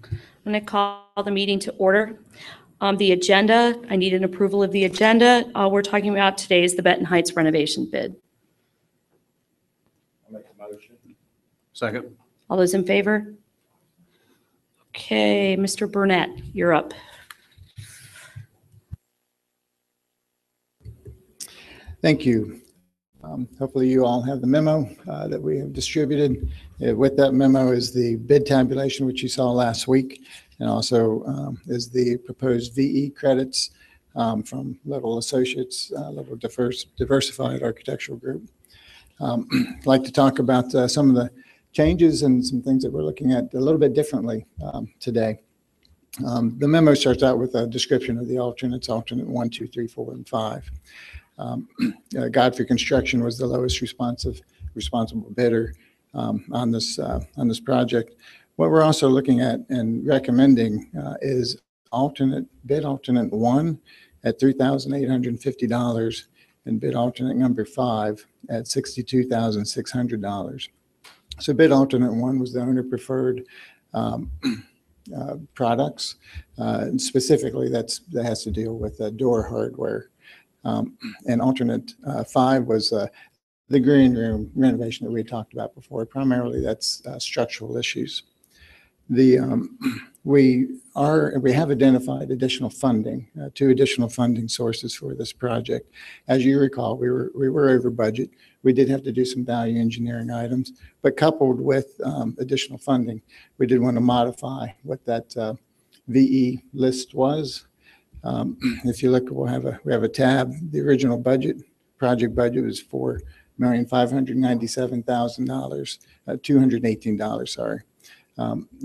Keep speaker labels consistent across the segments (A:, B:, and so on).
A: I'm going to call the meeting to order. The agenda, I need an approval of the agenda. All we're talking about today is the Benton Heights renovation bid.
B: I'll make a motion.
C: Second.
A: All those in favor? Okay, Mr. Burnett, you're up.
B: Thank you. Hopefully you all have the memo that we have distributed. With that memo is the bid tabulation, which you saw last week, and also is the proposed VE credits from Little Associates, Little Diversified Architectural Group. I'd like to talk about some of the changes and some things that we're looking at a little bit differently today. The memo starts out with a description of the alternates, alternate 1, 2, 3, 4, and 5. Godfrey Construction was the lowest responsible bidder on this project. What we're also looking at and recommending is bid alternate 1 at $3,850 and bid alternate number 5 at $62,600. So bid alternate 1 was the owner preferred products, and specifically that has to deal with door hardware. And alternate 5 was the green room renovation that we had talked about before. Primarily, that's structural issues. We have identified additional funding, 2 additional funding sources for this project. As you recall, we were over budget. We did have to do some value engineering items, but coupled with additional funding, we did want to modify what that VE list was. If you look, we have a tab. The original project budget was $4,597,000, $218. Sorry.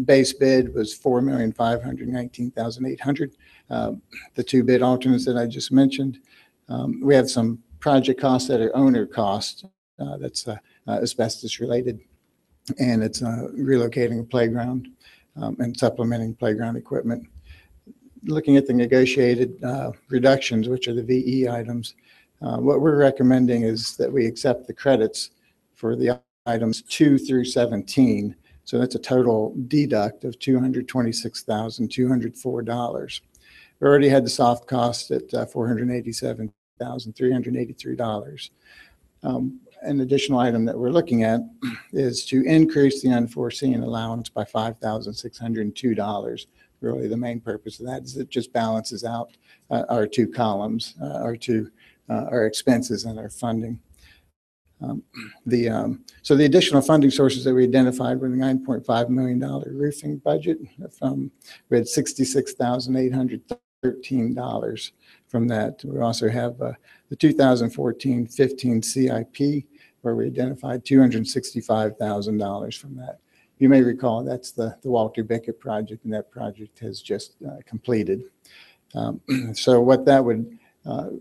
B: Base bid was $4,519,800. The 2 bid alternates that I just mentioned. We have some project costs that are owner costs. That's asbestos related, and it's relocating a playground and supplementing playground equipment. Looking at the negotiated reductions, which are the VE items, what we're recommending is that we accept the credits for the items 2 through 17. So that's a total deduct of $226,204. We already had the soft cost at $487,383. An additional item that we're looking at is to increase the unforeseen allowance by $5,602. Really, the main purpose of that is it just balances out our 2 columns, our expenses and our funding. So the additional funding sources that we identified were the $9.5 million roofing budget. We had $66,813 from that. We also have the 2014-15 CIP, where we identified $265,000 from that. You may recall that's the Walter Bickett project, and that project has just completed. So what that would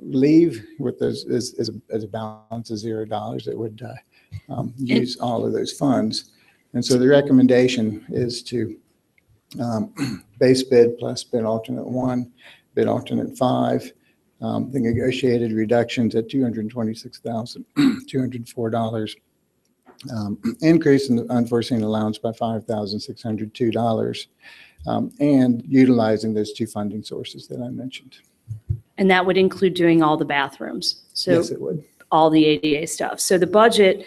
B: leave with those is a balance of $0 that would use all of those funds. And so the recommendation is to base bid plus bid alternate 1, bid alternate 5, the negotiated reductions at $226,204. Increase in the unforeseen allowance by $5,602, and utilizing those 2 funding sources that I mentioned.
A: And that would include doing all the bathrooms. So
B: yes, it would.
A: All the ADA stuff. So the budget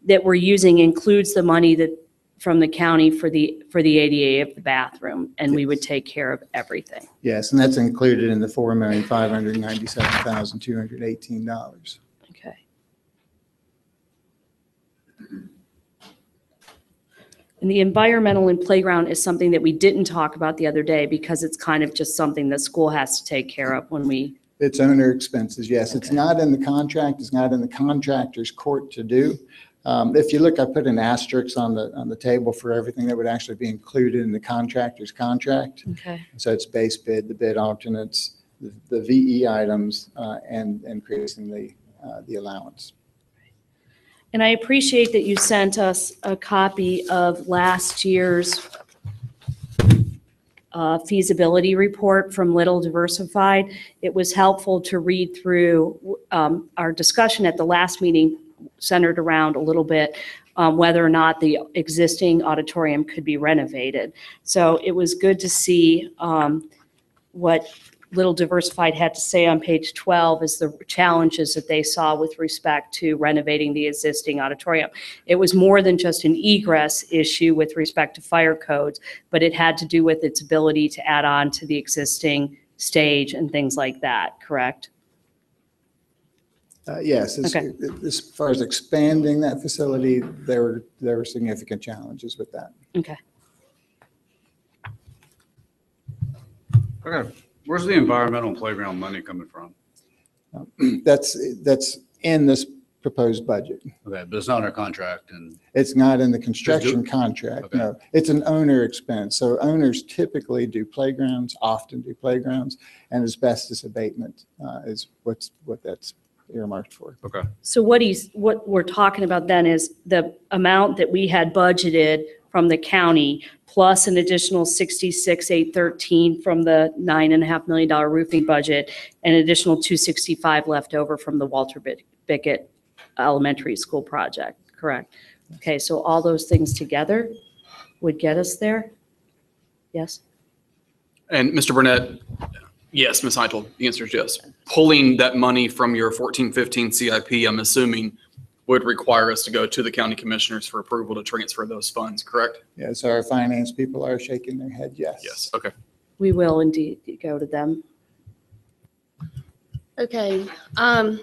A: that we're using includes the money that from the county for the ADA of the bathroom, and yes, we would take care of everything. Yes,
B: and that's included in the $4,597,218.
A: Okay. And the environmental and playground is something that we didn't talk about the other day because it's kind of just something the school has to take care of when we.
B: It's owner expenses, yes. Okay. It's not in the contract. It's not in the contractor's court to do. If you look, I put an asterisk on the table for everything that would actually be included in the contractor's contract.
A: Okay.
B: So it's base bid, the bid alternates, the VE items, and increasing the allowance.
A: And I appreciate that you sent us a copy of last year's feasibility report from Little Diversified. It was helpful to read through. Our discussion at the last meeting centered around a little bit whether or not the existing auditorium could be renovated. So it was good to see what Little Diversified had to say on page 12 is the challenges that they saw with respect to renovating the existing auditorium. It was more than just an egress issue with respect to fire codes, but it had to do with its ability to add on to the existing stage and things like that, correct?
B: Yes,
A: Okay.
B: as far as expanding that facility, there were significant challenges with that.
A: Okay.
C: Okay, where's the environmental playground money coming from?
B: That's in this proposed budget.
C: Okay, but it's not our contract and,
B: It's not in the construction contract,
C: Okay.
B: no. It's an owner expense. So owners typically do playgrounds, often do playgrounds, and asbestos abatement is what that's earmarked for.
C: okay,
A: So what we're talking about then is the amount that we had budgeted from the county plus an additional 66,813 from the $9.5 million roofing budget, and an additional 265 left over from the Walter Bickett Elementary School project, correct? Okay, so all those things together would get us there? Yes?
D: And Mr. Burnett, yes, Ms. Heintl, the answer is yes. Pulling that money from your 14-15 CIP, I'm assuming, would require us to go to the county commissioners for approval to transfer those funds, correct?
B: Yeah, so our finance people are shaking their head, yes.
D: Yes, okay.
A: We will indeed go to them.
E: Okay, I'm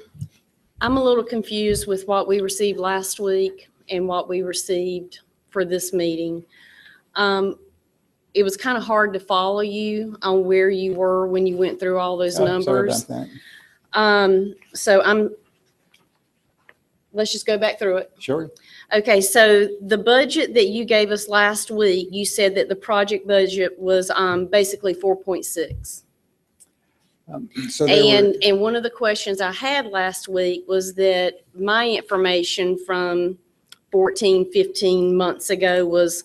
E: a little confused with what we received last week and what we received for this meeting. It was kind of hard to follow you on where you were when you went through all those
B: Oh,
E: numbers.
B: Sorry about that.
E: So let's just go back through it.
B: Sure.
E: Okay, so the budget that you gave us last week, you said that the project budget was basically 4.6.
B: So there were-
E: And one of the questions I had last week was that my information from 14, 15 months ago was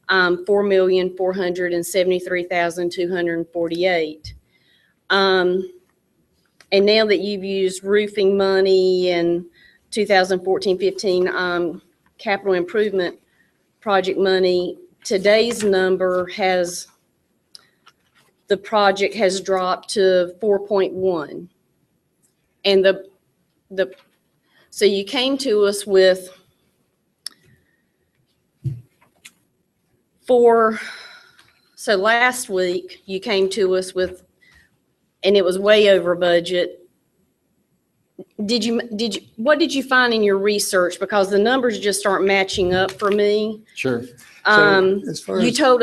E: 4,473,248. And now that you've used roofing money and 2014-15 capital improvement project money, today's number the project has dropped to 4.1. And so you came to us with so last week you came to us with, and it was way over budget. What did you find in your research? Because the numbers just aren't matching up for me.
B: Sure. So as far
E: You
B: as-
E: told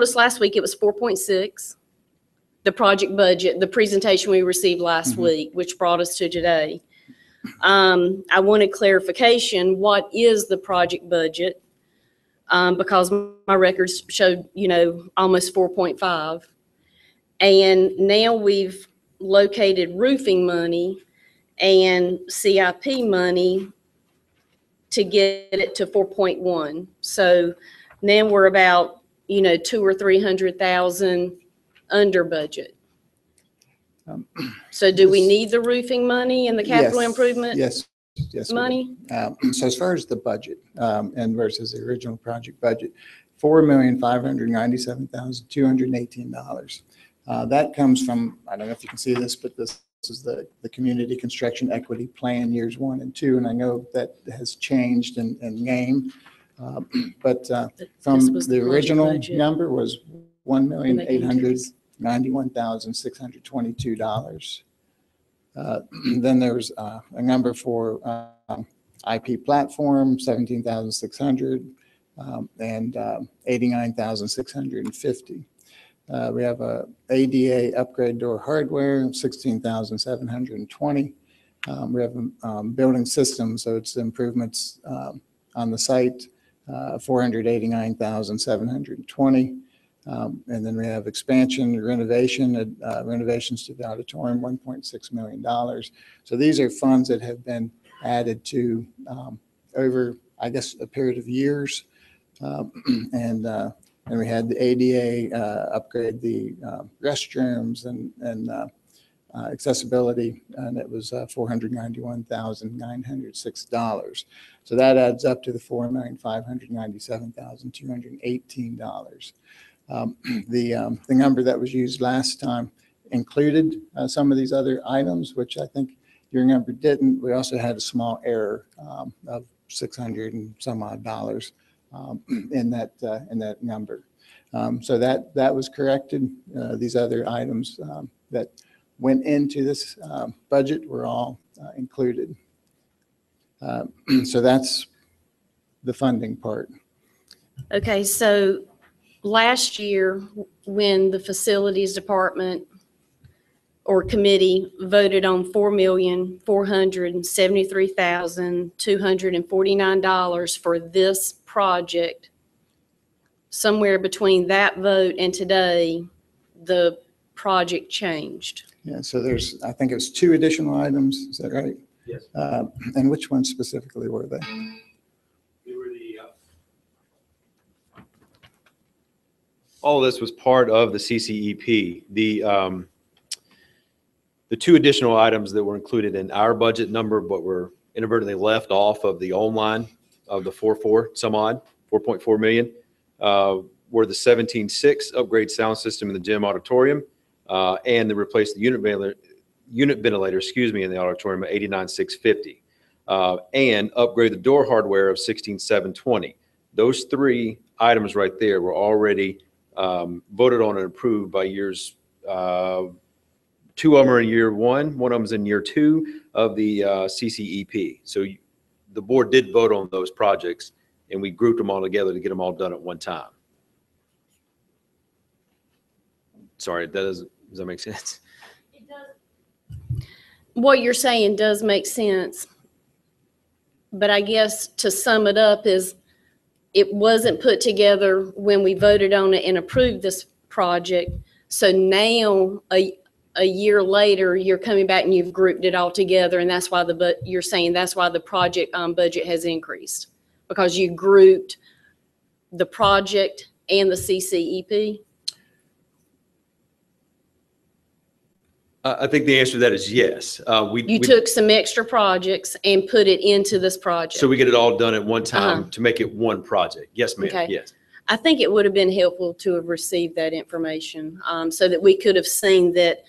E: us last week it was 4.6, the project budget, the presentation we received last week, which brought us to today. I wanted clarification. What is the project budget? Because my records showed, almost 4.5. And now we've located roofing money and CIP money to get it to 4.1. So now we're about, $200,000 or $300,000 under budget. So do we need the roofing money and the capital
B: Yes,
E: improvement
B: Yes. we do.
E: money?
B: So as far as the budget and versus the original project budget, $4,597,218. That comes from, I don't know if you can see this, but this is the Community Construction Equity Plan years 1 and 2. And I know that has changed in name. But from
E: This was
B: the
E: the
B: original
E: budget.
B: number was $1,891,622. Then there's a number for IP platform, 17,600, and 89,650. We have a ADA upgrade door hardware, 16,720. We have building systems, so it's improvements on the site, 489,720. And then we have expansion, renovations to the auditorium, $1.6 million. So these are funds that have been added to over, I guess, a period of years. And we had the ADA upgrade the restrooms and accessibility, and it was $491,906. So that adds up to the $4,597,218. The number that was used last time included some of these other items, which I think your number didn't. We also had a small error of 600 and some odd dollars in that number. So that was corrected. These other items that went into this budget were all included. So that's the funding part.
E: Okay, so last year, when the facilities department or committee voted on $4,473,249 for this project, somewhere between that vote and today, the project changed.
B: Yeah, so I think it was 2 additional items. Is that right?
F: Yes.
B: And which ones specifically were they?
F: They were all of this was part of the CCEP. The 2 additional items that were included in our budget number, but were inadvertently left off of the old line of the 4.4 million, were the 17.6 upgrade sound system in the gym auditorium, and to replace the unit ventilator, in the auditorium at 89,650, and upgrade the door hardware of 16,720. Those 3 items right there were already voted on and approved by years. 2 of them are in year 1, 1 of them is in year 2 of the CCEP. So the board did vote on those projects, and we grouped them all together to get them all done at one time. Sorry, does that make sense?
E: It does. What you're saying does make sense. But I guess to sum it up is it wasn't put together when we voted on it and approved this project. So now, a year later, you're coming back and you've grouped it all together, and that's why you're saying that's why the project budget has increased, because you grouped the project and the CCEP?
F: I think the answer to that is yes.
E: You took some extra projects and put it into this project.
F: So we get it all done at one time to make it one project. Yes, ma'am.
E: Okay.
F: Yes.
E: I think it would have been helpful to have received that information so that we could have seen that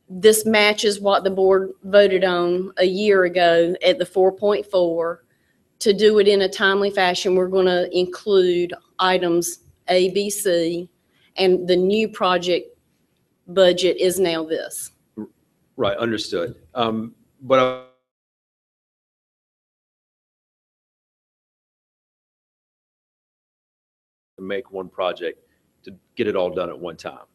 E: this matches what the board voted on a year ago at the 4.4. To do it in a timely fashion, we're going to include items A, B, C, and the new project budget is now this.
F: Right. Understood. But to make one project to get it all done at one time.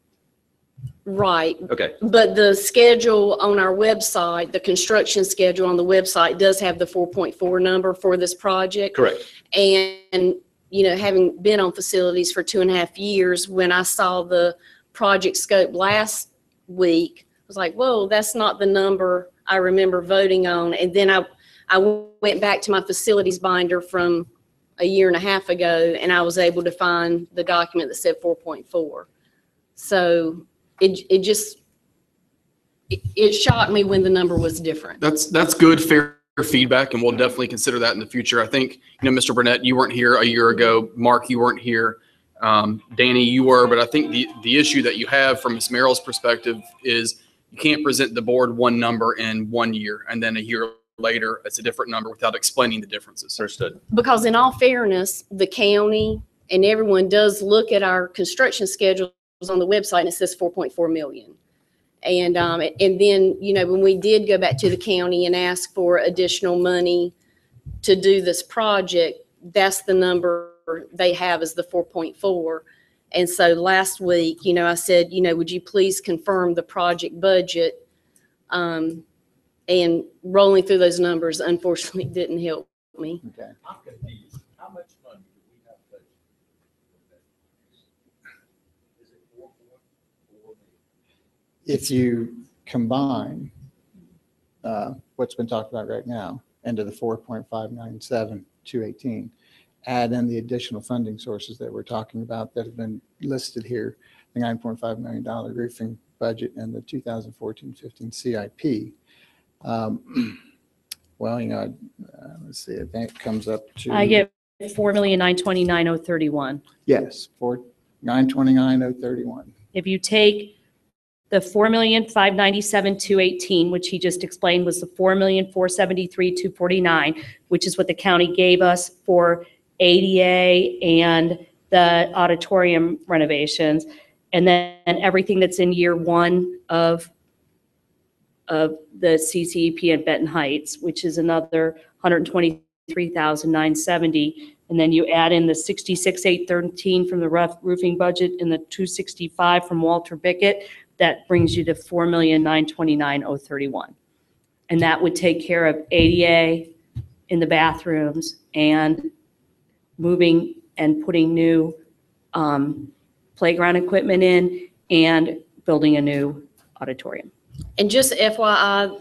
E: Right.
F: Okay.
E: But the schedule on our website, the construction schedule on the website does have the 4.4 number for this project.
F: Correct.
E: And, you know, having been on facilities for 2.5 years, when I saw the project scope last week, I was like, whoa, that's not the number I remember voting on. And then I went back to my facilities binder from a year and a half ago, and I was able to find the document that said 4.4. So it shocked me when the number was different.
D: That's good, fair feedback, and we'll definitely consider that in the future. I think, you know, Mr. Burnett, you weren't here a year ago. Mark, you weren't here. Danny, you were, but I think the issue that you have from Ms. Merrill's perspective is you can't present the board one number in 1 year, and then a year later, it's a different number without explaining the differences.
F: Understood.
E: Because in all fairness, the county and everyone does look at our construction schedules on the website, and it says 4.4 million. And then, you know, when we did go back to the county and ask for additional money to do this project, that's the number they have is the 4.4. And so last week, you know, I said, you know, would you please confirm the project budget? And rolling through those numbers, unfortunately, didn't help me.
B: Okay.
G: I'm confused. How much money do we have budgeted? Is it 4.4 million?
B: If you combine what's been talked about right now into the 4.597,218, add in the additional funding sources that we're talking about that have been listed here, the $9.5 million roofing budget and the 2014-15 CIP, well, let's see, I think it comes up to.
A: I get 4,929,031.
B: Yes, 929,031.
A: If you take the 4,597,218, which he just explained was the 4,473,249, which is what the county gave us for ADA and the auditorium renovations, and then everything that's in year one of the CCEP at Benton Heights, which is another 123,970. And then you add in the 66,813 from the roofing budget and the 265 from Walter Bickett, that brings you to 4,929,031. And that would take care of ADA in the bathrooms and moving and putting new playground equipment in and building a new auditorium.
E: And just FYI,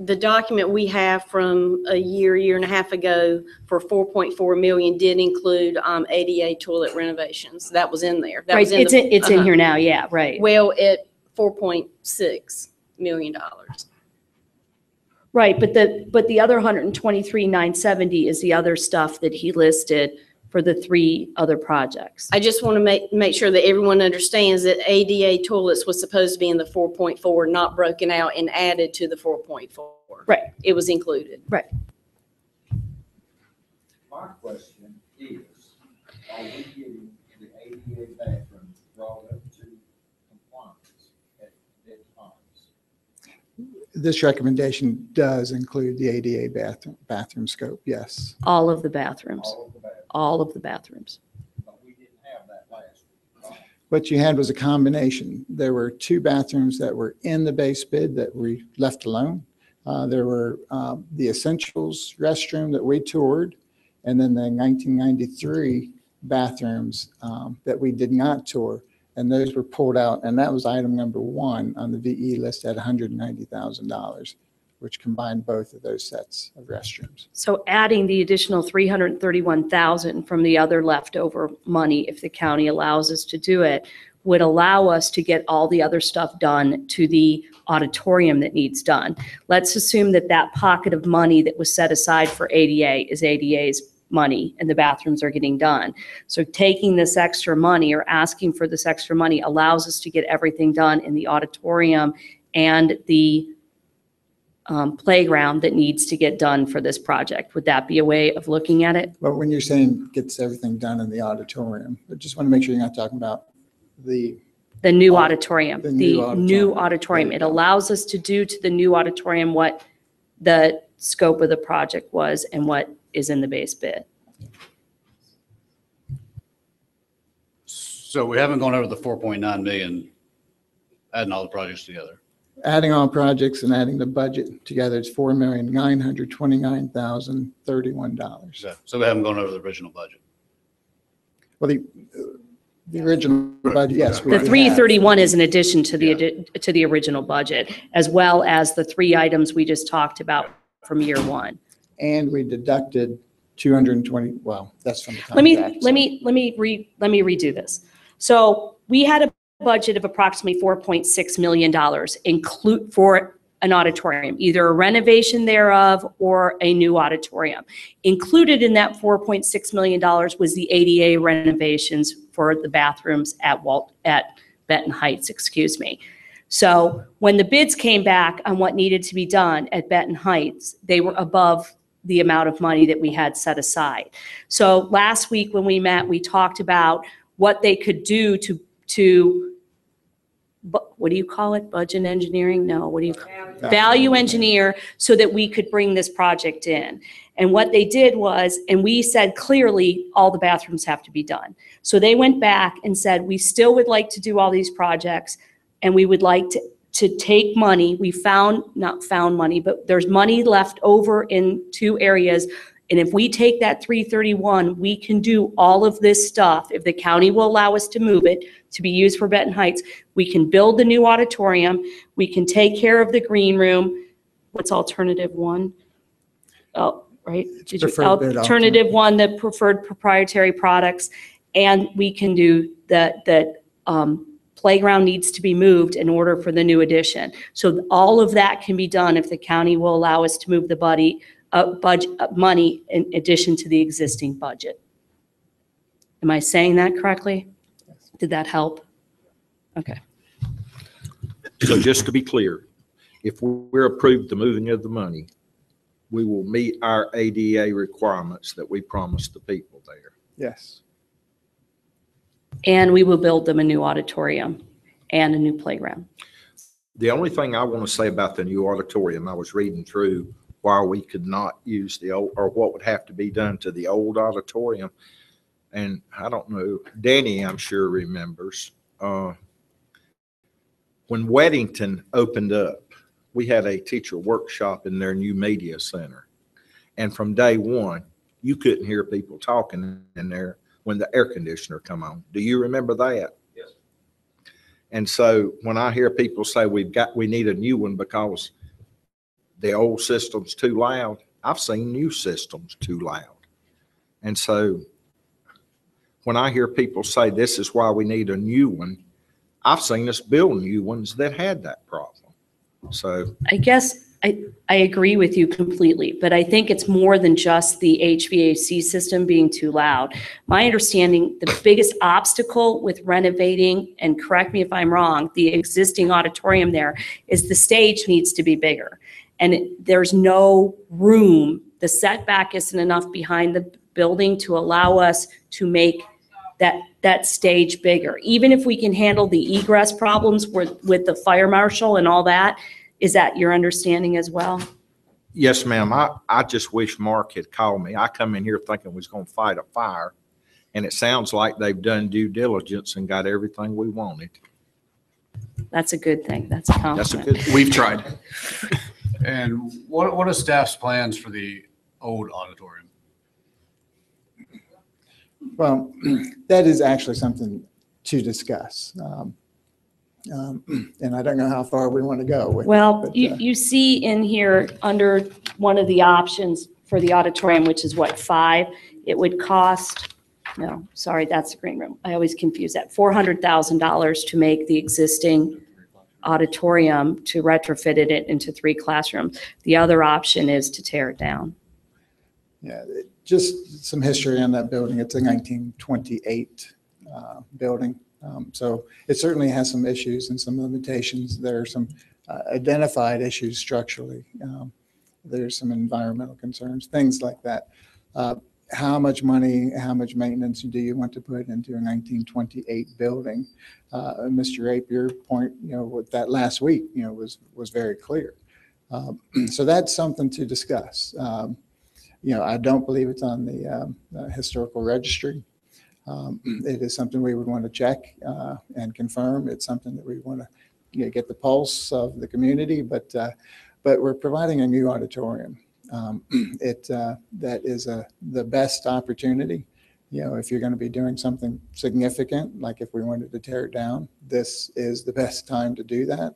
E: the document we have from a year and a half ago for 4.4 million did include ADA toilet renovations. That was in there. That
A: Right,
E: was in
A: it's
E: the-
A: in here now, yeah, right.
E: Well, at $4.6 million.
A: Right, but the other 123,970 is the other stuff that he listed for the three other projects.
E: I just want to make sure that everyone understands that ADA toilets was supposed to be in the 4.4, not broken out and added to the 4.4.
A: Right.
E: It was included.
G: My question is, are we getting the ADA bathroom brought up to compliance at times?
B: This recommendation does include the ADA bathroom scope, yes.
A: All of the bathrooms,
G: All of the bathrooms,
A: all of the bathrooms.
G: but we didn't have that last week. right?
B: What you had was a combination. There were two bathrooms that were in the base bid that we left alone. There were the essentials restroom that we toured, and then the 1993 bathrooms that we did not tour. And those were pulled out, and that was item number one on the VE list at $190,000, which combined both of those sets of restrooms.
A: So adding the additional 331,000 from the other leftover money, if the county allows us to do it, would allow us to get all the other stuff done to the auditorium that needs done. Let's assume that that pocket of money that was set aside for ADA is ADA's money and the bathrooms are getting done. So taking this extra money or asking for this extra money allows us to get everything done in the auditorium and the playground that needs to get done for this project. Would that be a way of looking at it?
B: But when you're saying gets everything done in the auditorium, I just want to make sure you're not talking about the
A: The new auditorium,
B: the
A: the
B: new
A: new
B: auditorium.
A: auditorium.
B: There
A: It
B: you go.
A: allows us to do to the new auditorium what the scope of the project was and what is in the base bid.
C: So we haven't gone over the 4.9 million, adding all the projects together.
B: adding all projects and adding the budget together, it's $4,929,031.
C: So we haven't gone over the original budget.
B: Well, the original budget, yes. we
A: The
B: have.
A: 331 is in addition to to the original budget, as well as the three items we just talked about from year one.
B: And we deducted 220, well, that's from the
A: Let me
B: contract.
A: redo this. So we had a budget of approximately $4.6 million include for an auditorium, either a renovation thereof or a new auditorium. Included in that $4.6 million was the ADA renovations for the bathrooms at Benton Heights, excuse me. So when the bids came back on what needed to be done at Benton Heights, they were above the amount of money that we had set aside. So last week when we met, we talked about what they could do to what do you call it? Budget engineering? No, what do you? Value engineer so that we could bring this project in. And what they did was, and we said clearly, all the bathrooms have to be done. So they went back and said, we still would like to do all these projects and we would like to take money. We not found money, but there's money left over in two areas. And if we take that 331, we can do all of this stuff. If the county will allow us to move it to be used for Benton Heights, we can build the new auditorium. We can take care of the green room. What's alternative one? Oh, right. Did you-
B: preferred bid
A: Alternative one, the preferred proprietary products. And we can do the playground needs to be moved in order for the new addition. So all of that can be done if the county will allow us to move the money in addition to the existing budget. Am I saying that correctly? Did that help? Okay.
H: So just to be clear, if we're approved the moving of the money, we will meet our ADA requirements that we promised the people there.
B: Yes.
A: And we will build them a new auditorium and a new playground.
H: The only thing I want to say about the new auditorium, I was reading through why we could not use the old, or what would have to be done to the old auditorium. And I don't know, Danny, I'm sure remembers, when Weddington opened up, we had a teacher workshop in their new media center. And from day one, you couldn't hear people talking in there when the air conditioner come on. Do you remember that?
G: Yes.
H: And so when I hear people say we need a new one because the old system's too loud, I've seen new systems too loud. And so when I hear people say this is why we need a new one, I've seen us build new ones that had that problem. So
A: I guess I agree with you completely, but I think it's more than just the HVAC system being too loud. My understanding, the biggest obstacle with renovating, and correct me if I'm wrong, the existing auditorium there is the stage needs to be bigger. And there's no room, the setback isn't enough behind the building to allow us to make that stage bigger. Even if we can handle the egress problems with the fire marshal and all that, is that your understanding as well?
H: yes, ma'am, I just wish Mark had called me. I come in here thinking we was going to fight a fire, and it sounds like they've done due diligence and got everything we wanted.
A: That's a good thing. That's a
H: That's a
A: compliment.
H: good.
D: We've tried.
C: And what are staff's plans for the old auditorium?
B: Well, that is actually something to discuss. And I don't know how far we want to go with it,
A: Well,
B: but,
A: you see in here, under one of the options for the auditorium, which is what, 5, it would cost, no, sorry, that's the green room. I always confuse that. $400,000 to make the existing auditorium, to retrofit it into 3 classrooms. The other option is to tear it down.
B: yeah, just some history on that building. It's a 1928 building. So it certainly has some issues and some limitations. There are some identified issues structurally. There's some environmental concerns, things like that. How much money, how much maintenance do you want to put into a 1928 building? Mr. Ape, your point, with that last week, was very clear. So that's something to discuss. I don't believe it's on the historical registry. It is something we would want to check and confirm. It's something that we want to get the pulse of the community, but we're providing a new auditorium. That is the best opportunity. If you're going to be doing something significant, like if we wanted to tear it down, this is the best time to do that.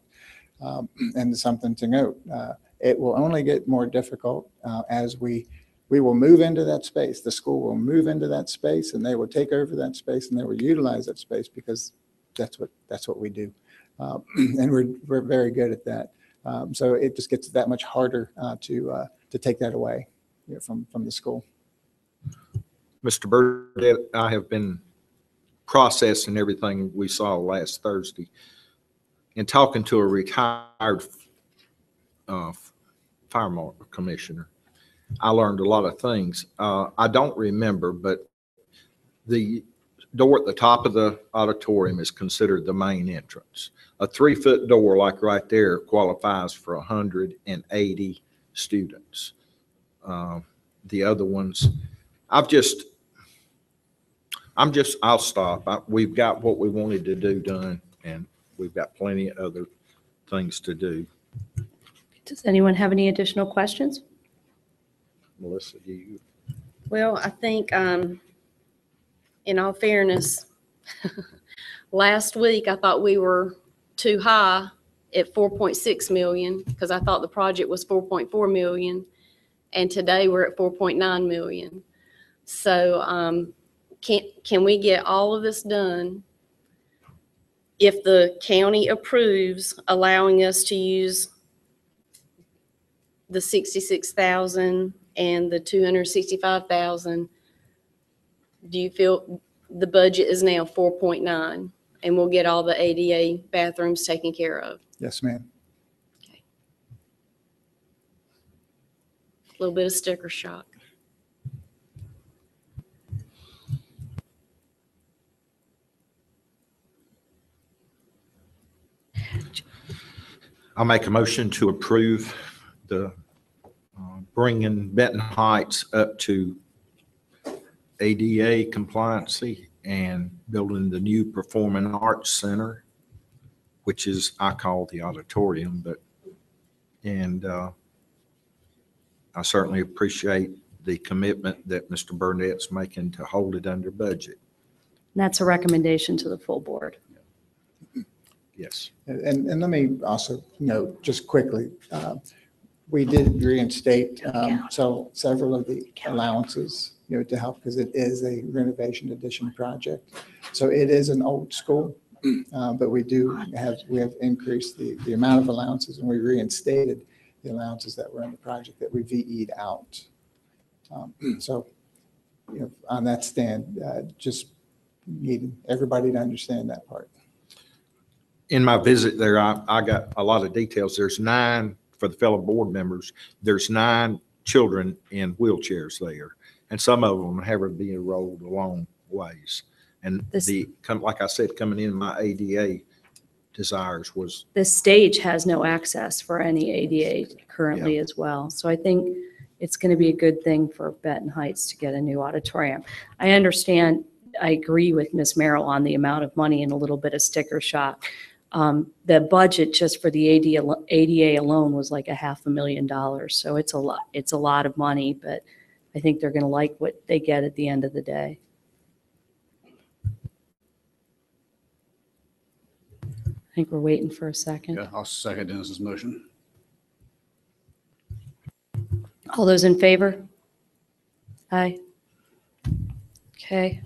B: And something to note, it will only get more difficult as we will move into that space. The school will move into that space, and they will take over that space, and they will utilize that space, because that's what we do. And we're very good at that. So it just gets that much harder to take that away from the school.
H: Mr. Burdett, I have been processing everything we saw last Thursday and talking to a retired fire commissioner. I learned a lot of things. I don't remember, but the door at the top of the auditorium is considered the main entrance. A 3-foot door like right there qualifies for 180 students. The other ones, I'll stop. We've got what we wanted to do done, and we've got plenty of other things to do.
A: Does anyone have any additional questions?
H: Melissa, do you?
E: Well, I think, in all fairness, last week I thought we were too high at 4.6 million, because I thought the project was 4.4 million, and today we're at 4.9 million. So can we get all of this done if the county approves allowing us to use the 66,000 and the 265,000, do you feel the budget is now 4.9 and we'll get all the ADA bathrooms taken care of?
B: Yes, ma'am.
E: A little bit of sticker shock.
H: I'll make a motion to approve the bringing Benton Heights up to ADA compliancy and building the new Performing Arts Center, which is, I call the auditorium, but, and I certainly appreciate the commitment that Mr. Burnett's making to hold it under budget.
A: And that's a recommendation to the full board.
H: Yes.
B: And let me also note just quickly, we did reinstate several of the allowances, to help because it is a renovation addition project. So it is an old school, but we have increased the amount of allowances, and we reinstated the allowances that were in the project that we VE'd out. So, on that stand, just needing everybody to understand that part.
H: In my visit there, I got a lot of details. There's 9, for the fellow board members, there's 9 children in wheelchairs there. And some of them have been rolled a long ways. And like I said, coming in, my ADA desires was.
A: The stage has no access for any ADA currently as well. So I think it's going to be a good thing for Benton Heights to get a new auditorium. I understand, I agree with Ms. Merrill on the amount of money and a little bit of sticker shock. The budget just for the ADA alone was like $500,000. So it's a lot of money, but I think they're going to like what they get at the end of the day. I think we're waiting for a second.
C: Yeah, I'll second Dennis's motion.
A: All those in favor? Aye. Okay.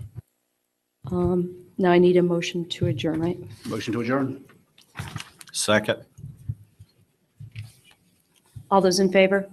A: Now I need a motion to adjourn, right?
C: Motion to adjourn.
H: Second.
A: All those in favor?